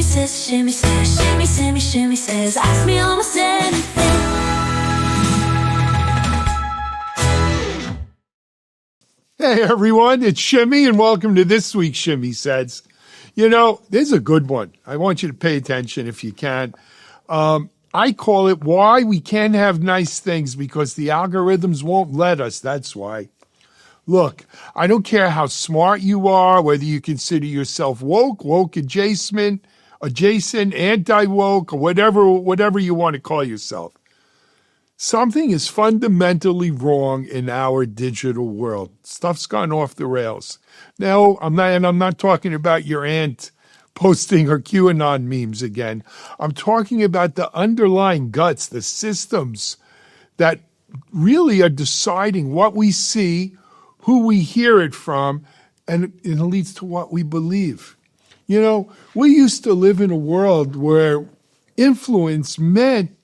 Shimmy says, ask me almost anything. Hey everyone, it's Shimmy and welcome to this week's Shimmy Says. You know, this is a good one. I want you to pay attention if you can. I call it Why We Can't Have Nice Things Because the Algorithms Won't Let Us. That's why. Look, I don't care how smart you are, whether you consider yourself woke adjacent, anti-woke, or whatever you want to call yourself. Something is fundamentally wrong in our digital world. Stuff's gone off the rails. Now, I'm not talking about your aunt posting her QAnon memes again. I'm talking about the underlying guts, the systems that really are deciding what we see, who we hear it from, and it leads to what we believe. You know, we used to live in a world where influence meant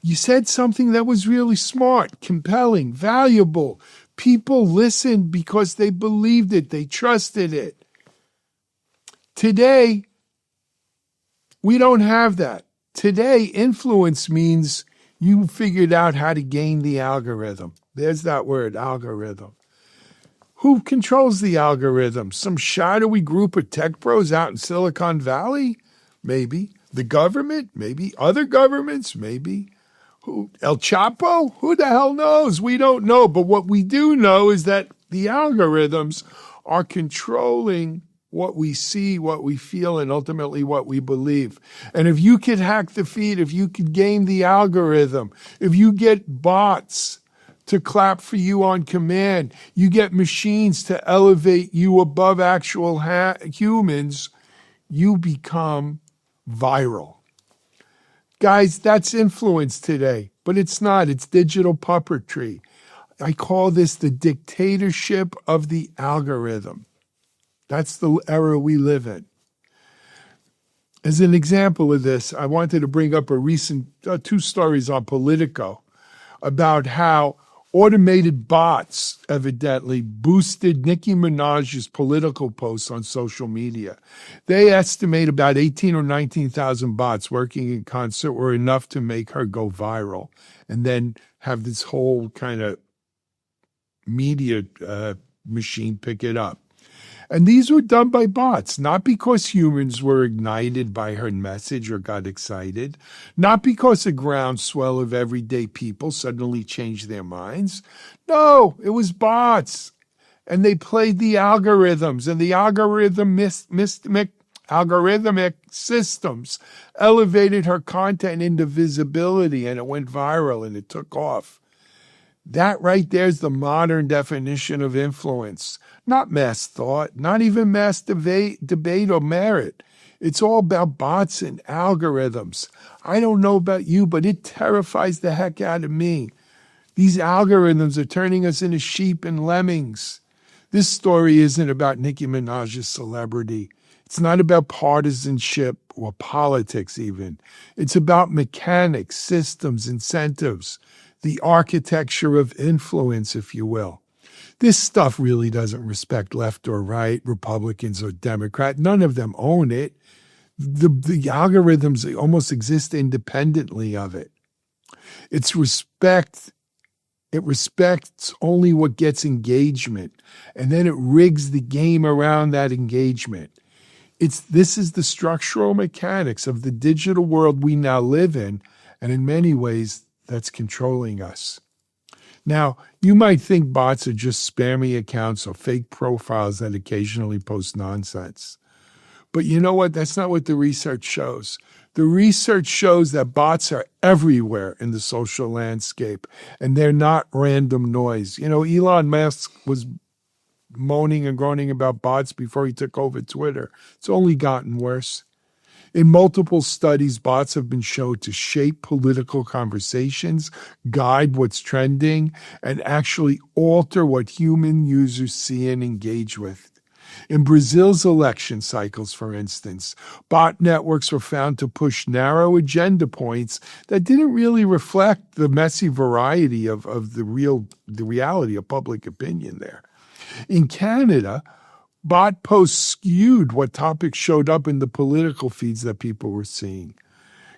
you said something that was really smart, compelling, valuable. People listened because they believed it, they trusted it. Today, we don't have that. Today, influence means you figured out how to game the algorithm. There's that word, algorithm. Who controls the algorithm? Some shadowy group of tech bros out in Silicon Valley? Maybe. The government? Maybe. Other governments? Maybe. Who? El Chapo? Who the hell knows? We don't know. But what we do know is that the algorithms are controlling what we see, what we feel, and ultimately what we believe. And if you could hack the feed, if you could game the algorithm, if you get bots to clap for you on command, you get machines to elevate you above actual humans, you become viral. Guys, that's influence today, but it's not. It's digital puppetry. I call this the dictatorship of the algorithm. That's the era we live in. As an example of this, I wanted to bring up a recent two stories on Politico about how automated bots evidently boosted Nicki Minaj's political posts on social media. They estimate about 18 or 19,000 bots working in concert were enough to make her go viral and then have this whole kind of media machine pick it up. And these were done by bots, not because humans were ignited by her message or got excited, not because a groundswell of everyday people suddenly changed their minds. No, it was bots. And they played the algorithms, and the algorithmic systems elevated her content into visibility, and it went viral and it took off. That right there is the modern definition of influence. Not mass thought, not even mass debate or merit. It's all about bots and algorithms. I don't know about you, but it terrifies the heck out of me. These algorithms are turning us into sheep and lemmings. This story isn't about Nicki Minaj's celebrity. It's not about partisanship or politics even. It's about mechanics, systems, incentives, the architecture of influence, if you will. This stuff really doesn't respect left or right, Republicans or Democrat. None of them own it. The algorithms almost exist independently of it. It respects only what gets engagement, and then it rigs the game around that engagement. This is the structural mechanics of the digital world we now live in, and in many ways, that's controlling us. Now, you might think bots are just spammy accounts or fake profiles that occasionally post nonsense. But you know what? That's not what the research shows. The research shows that bots are everywhere in the social landscape, and they're not random noise. You know, Elon Musk was moaning and groaning about bots before he took over Twitter. It's only gotten worse. In multiple studies, bots have been shown to shape political conversations, guide what's trending, and actually alter what human users see and engage with. In Brazil's election cycles, for instance, bot networks were found to push narrow agenda points that didn't really reflect the messy variety of the reality of public opinion there. In Canada, Bot posts skewed what topics showed up in the political feeds that people were seeing.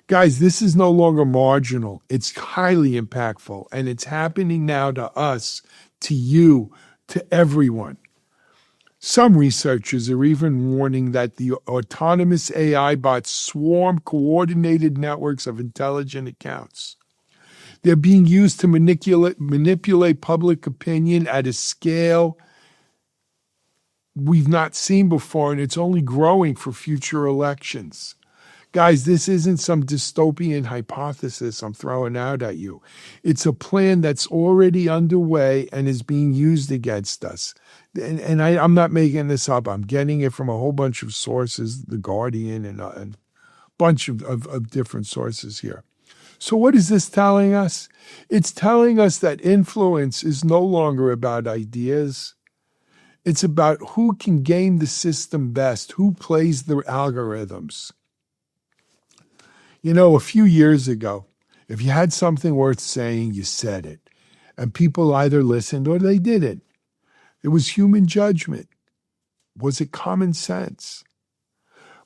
Guys, this is no longer marginal. It's highly impactful, and it's happening now to us, to you, to everyone. Some researchers are even warning that the autonomous AI bots swarm coordinated networks of intelligent accounts. They're being used to manipulate public opinion at a scale we've not seen before, and it's only growing for future elections. Guys, this isn't some dystopian hypothesis I'm throwing out at you. It's a plan that's already underway and is being used against us. And I'm not making this up. I'm getting it from a whole bunch of sources, The Guardian and a bunch of different sources here. So what is this telling us? It's telling us that influence is no longer about ideas. It's about who can game the system best, who plays the algorithms. You know, a few years ago, if you had something worth saying, you said it. And people either listened or they didn't. It was human judgment. Was it common sense?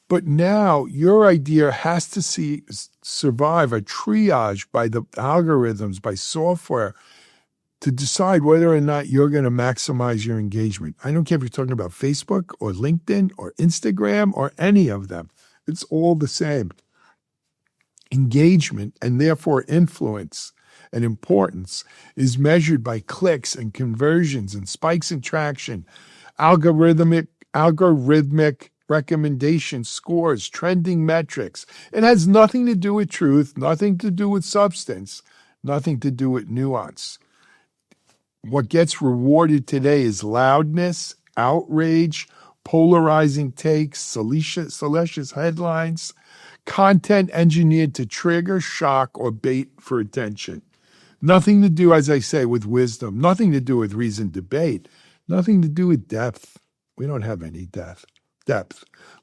But now your idea has to survive a triage by the algorithms, by software, to decide whether or not you're going to maximize your engagement. I don't care if you're talking about Facebook or LinkedIn or Instagram or any of them. It's all the same. Engagement, and therefore influence and importance, is measured by clicks and conversions and spikes in traction, algorithmic recommendation scores, trending metrics. It has nothing to do with truth, nothing to do with substance, nothing to do with nuance. What gets rewarded today is loudness, outrage, polarizing takes, salacious headlines, content engineered to trigger, shock, or bait for attention. Nothing to do, as I say, with wisdom, nothing to do with reasoned debate, nothing to do with depth. We don't have any depth.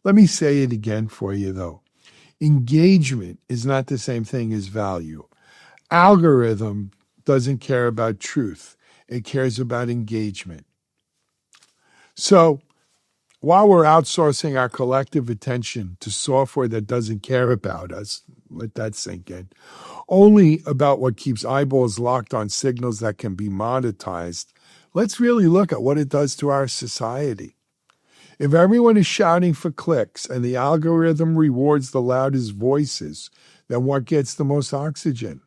Let me say it again for you, though. Engagement is not the same thing as value. Algorithm doesn't care about truth. It cares about engagement. So, while we're outsourcing our collective attention to software that doesn't care about us, let that sink in, only about what keeps eyeballs locked on signals that can be monetized, let's really look at what it does to our society. If everyone is shouting for clicks and the algorithm rewards the loudest voices, then what gets the most oxygen?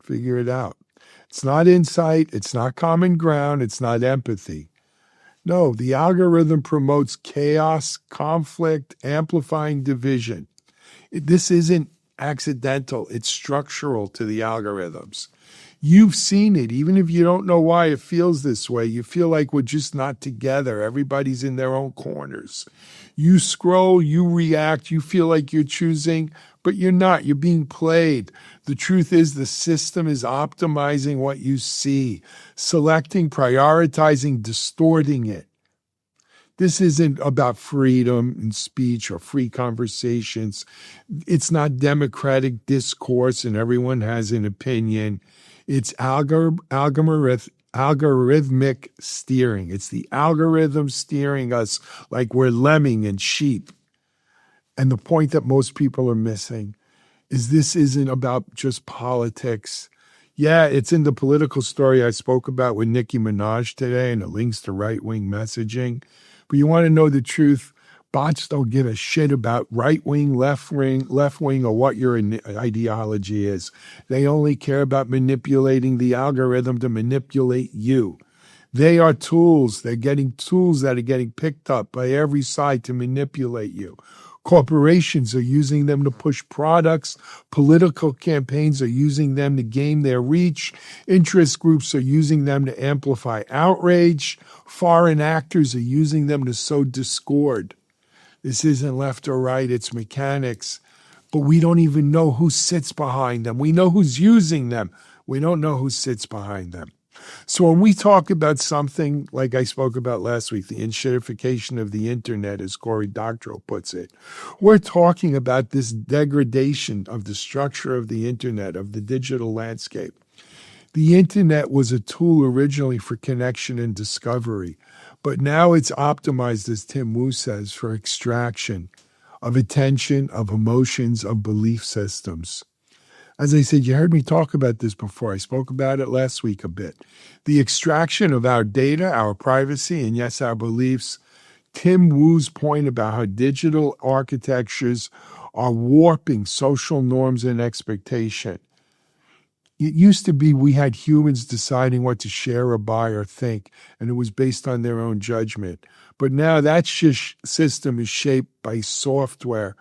Figure it out. It's not insight, it's not common ground, it's not empathy. No, the algorithm promotes chaos, conflict, amplifying division. This isn't accidental. It's structural to the algorithms. You've seen it. Even if you don't know why it feels this way, you feel like we're just not together. Everybody's in their own corners. You scroll, you react, you feel like you're choosing, but you're not. You're being played. The truth is the system is optimizing what you see, selecting, prioritizing, distorting it. This isn't about freedom in speech or free conversations. It's not democratic discourse and everyone has an opinion. It's algorithmic steering. It's the algorithm steering us like we're lemming and sheep. And the point that most people are missing is this isn't about just politics. Yeah, it's in the political story I spoke about with Nicki Minaj today, and it links to right-wing messaging. But you want to know the truth, bots don't give a shit about right-wing, left-wing, or what your ideology is. They only care about manipulating the algorithm to manipulate you. They are tools. They're getting tools that are getting picked up by every side to manipulate you. Corporations are using them to push products. Political campaigns are using them to gain their reach. Interest groups are using them to amplify outrage. Foreign actors are using them to sow discord. This isn't left or right, it's mechanics. But we don't even know who sits behind them. We know who's using them. We don't know who sits behind them. So when we talk about something like I spoke about last week, the enshittification of the internet, as Cory Doctorow puts it, we're talking about this degradation of the structure of the internet, of the digital landscape. The internet was a tool originally for connection and discovery, But now it's optimized, as Tim Wu says, for extraction of attention, of emotions, of belief systems. As I said, you heard me talk about this before. I spoke about it last week a bit. The extraction of our data, our privacy, and yes, our beliefs. Tim Wu's point about how digital architectures are warping social norms and expectation. It used to be we had humans deciding what to share or buy or think, and it was based on their own judgment. But now that system is shaped by software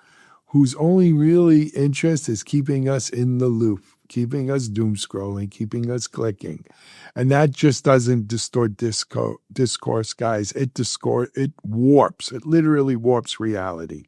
whose only really interest is keeping us in the loop, keeping us doom scrolling, keeping us clicking. And that just doesn't distort discourse, guys. It warps. It literally warps reality.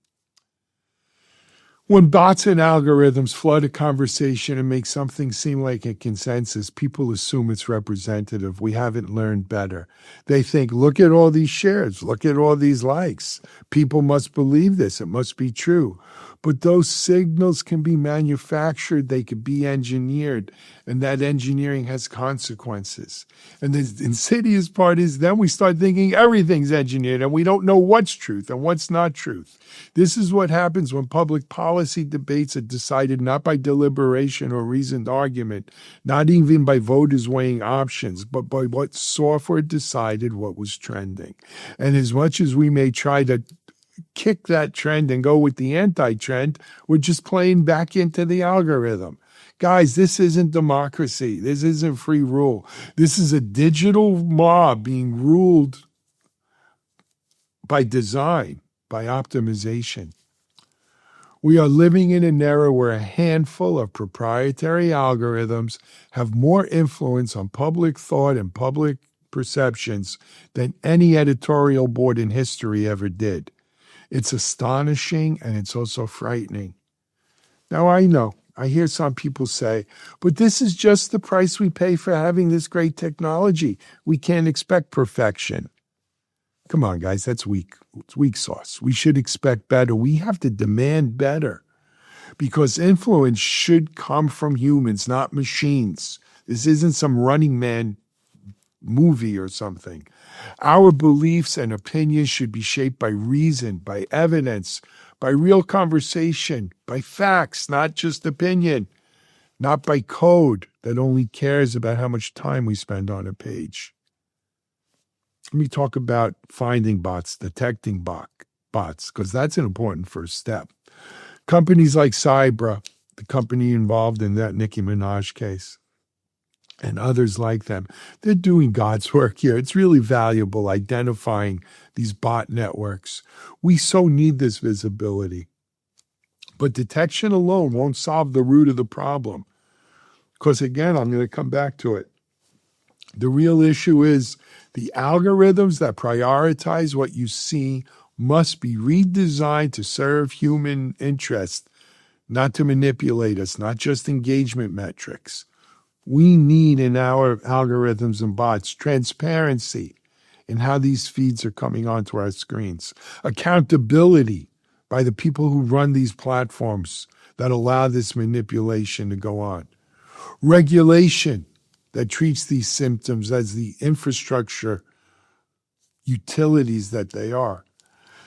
When bots and algorithms flood a conversation and make something seem like a consensus, people assume it's representative. We haven't learned better. They think, look at all these shares, look at all these likes. People must believe this. It must be true. But those signals can be manufactured. They could be engineered. And that engineering has consequences. And the insidious part is then we start thinking everything's engineered and we don't know what's truth and what's not truth. This is what happens when public policy debates are decided not by deliberation or reasoned argument, not even by voters weighing options, but by what software decided what was trending. And as much as we may try to kick that trend and go with the anti-trend, we're just playing back into the algorithm. Guys, this isn't democracy. This isn't free rule. This is a digital mob being ruled by design, by optimization. We are living in an era where a handful of proprietary algorithms have more influence on public thought and public perceptions than any editorial board in history ever did. It's astonishing and it's also frightening. Now, I know, I hear some people say, but this is just the price we pay for having this great technology. We can't expect perfection. Come on, guys, that's weak. It's weak sauce. We should expect better. We have to demand better because influence should come from humans, not machines. This isn't some Running Man movie or something. Our beliefs and opinions should be shaped by reason, by evidence, by real conversation, by facts, not just opinion, not by code that only cares about how much time we spend on a page. Let me talk about finding bots, detecting bots, because that's an important first step. Companies like Cybra, the company involved in that Nicki Minaj case, and others like them, they're doing God's work here. It's really valuable identifying these bot networks. We so need this visibility. But detection alone won't solve the root of the problem. Because again, I'm going to come back to it. The real issue is the algorithms that prioritize what you see must be redesigned to serve human interest, not to manipulate us, not just engagement metrics. We need in our algorithms and bots transparency in how these feeds are coming onto our screens, accountability by the people who run these platforms that allow this manipulation to go on, regulation that treats these symptoms as the infrastructure utilities that they are,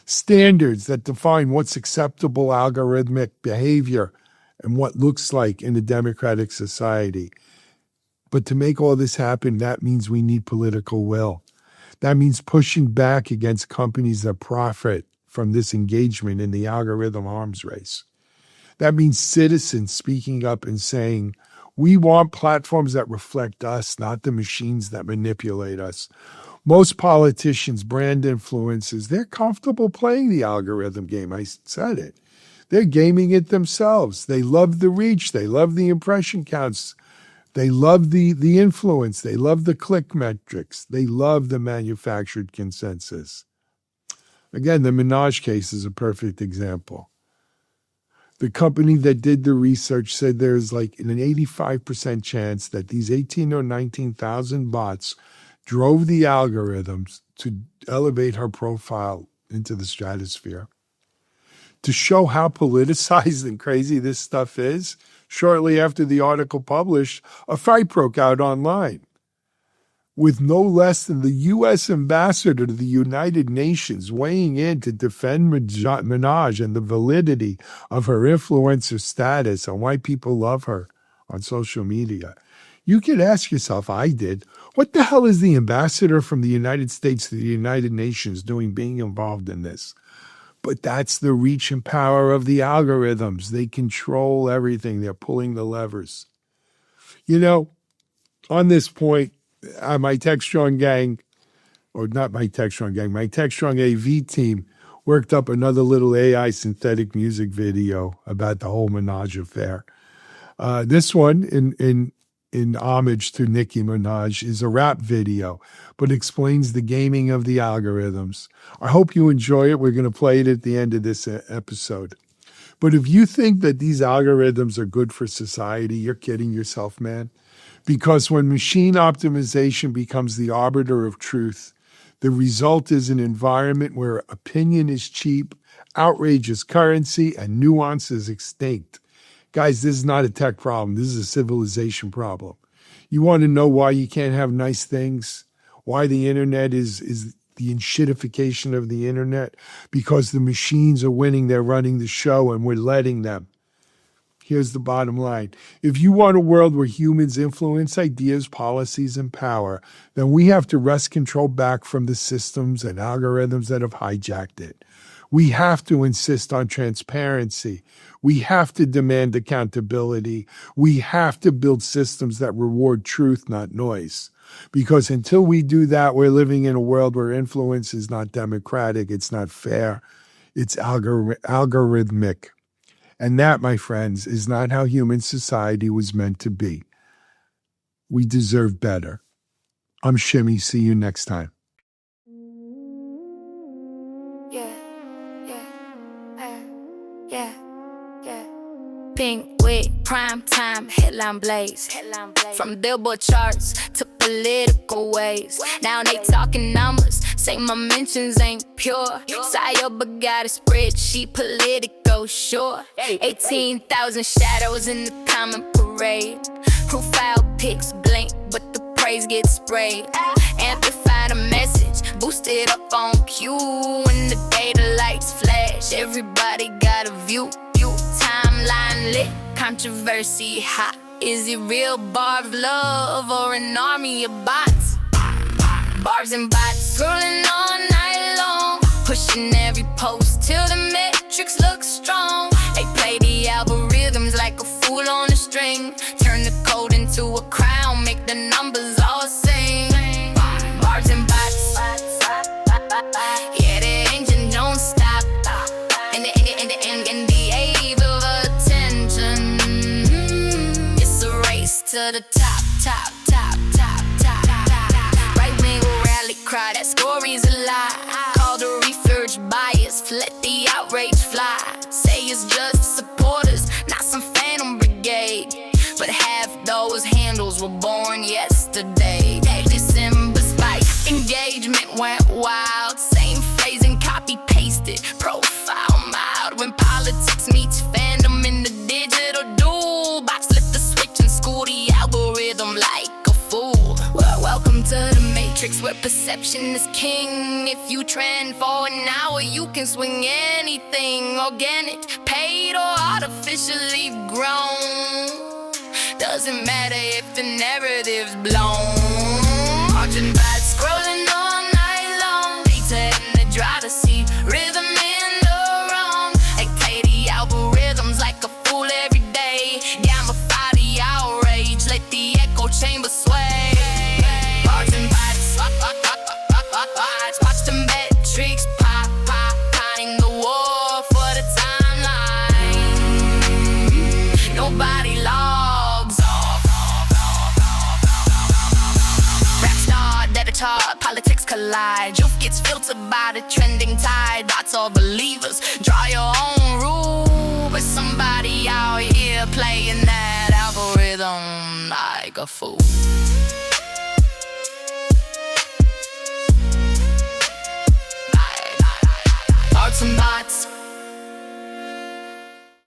standards that define what's acceptable algorithmic behavior and what looks like in a democratic society. But to make all this happen, that means we need political will. That means pushing back against companies that profit from this engagement in the algorithm arms race. That means citizens speaking up and saying, we want platforms that reflect us, not the machines that manipulate us. Most politicians, brand influencers, they're comfortable playing the algorithm game. I said it. They're gaming it themselves. They love the reach. They love the impression counts. They love the influence. They love the click metrics. They love the manufactured consensus. Again, the Minaj case is a perfect example. The company that did the research said there's like an 85% chance that these 18 or 19,000 bots drove the algorithms to elevate her profile into the stratosphere. To show how politicized and crazy this stuff is, shortly after the article published, a fight broke out online. with no less than the U.S. ambassador to the United Nations weighing in to defend Minaj and the validity of her influencer status and why people love her on social media. You could ask yourself, I did, what the hell is the ambassador from the United States to the United Nations doing being involved in this? But that's the reach and power of the algorithms. They control everything. They're pulling the levers. You know, on this point, my Techstrong gang, or not my Techstrong gang, my Techstrong AV team worked up another little AI synthetic music video about the whole Minaj affair. This one, in homage to Nicki Minaj, is a rap video, but explains the gaming of the algorithms. I hope you enjoy it. We're going to play it at the end of this episode. But if you think that these algorithms are good for society, you're kidding yourself, man. Because when machine optimization becomes the arbiter of truth, the result is an environment where opinion is cheap, outrage is currency, and nuance is extinct. Guys, this is not a tech problem. This is a civilization problem. You want to know why you can't have nice things? Why the internet is the enshittification of the internet? Because the machines are winning, they're running the show, and we're letting them. Here's the bottom line. If you want a world where humans influence ideas, policies, and power, then we have to wrest control back from the systems and algorithms that have hijacked it. We have to insist on transparency. We have to demand accountability. We have to build systems that reward truth, not noise. Because until we do that, we're living in a world where influence is not democratic, it's not fair, it's algorithmic. And that, my friends, is not how human society was meant to be. We deserve better. I'm Shimmy. See you next time. Pink wig, prime time, headline blaze. From billboard charts to political waves. Now they talking numbers, say my mentions ain't pure. Sayaba got a spreadsheet, political, sure. 18,000 shadows in the common parade. Profile pics blink, but the praise gets sprayed. Amplify the message, boost it up on cue. When the data lights flash, everybody got a view. Timeline lit, controversy hot. Is it real barbed love or an army of bots? Barbs and bots scrolling all night long, pushing every post till the metrics look strong. They play the algorithms like a fool on a string. Turn the code into a crown, make the numbers all sing. Barbs and bots, yeah, the engine don't stop. And the age of attention, it's a race to the top. Right wing will rally cry, that story's a lie. Call the research bias, let the outrage fly. Say it's just supporters, not some phantom brigade. But half those handles were born yesterday. December spike, engagement went wild. Same phrasing, copy pasted, profile mild. When politics meets fandom in the digital duel, bots flip the switch and school the algorithm like a fool. Well, welcome to the matrix where perception is king. If you trend for an hour, you can swing anything. Organic, paid, or artificially grown. Doesn't matter if the narrative's blown. Marching bats scrolling all night long. Data in the dry to see rhythm in the wrong. They play the algorithms like a fool every day. Gamify the outrage, let the echo chamber sway. Marching bats, watch the metrics pop, potting the war for the timeline. Nobody logs off. Rap star, debit chart, politics collide. Youth gets filtered by the trending tide. Bots are believers, draw your own rule. But somebody out here playing that algorithm like a fool. Arts and bots,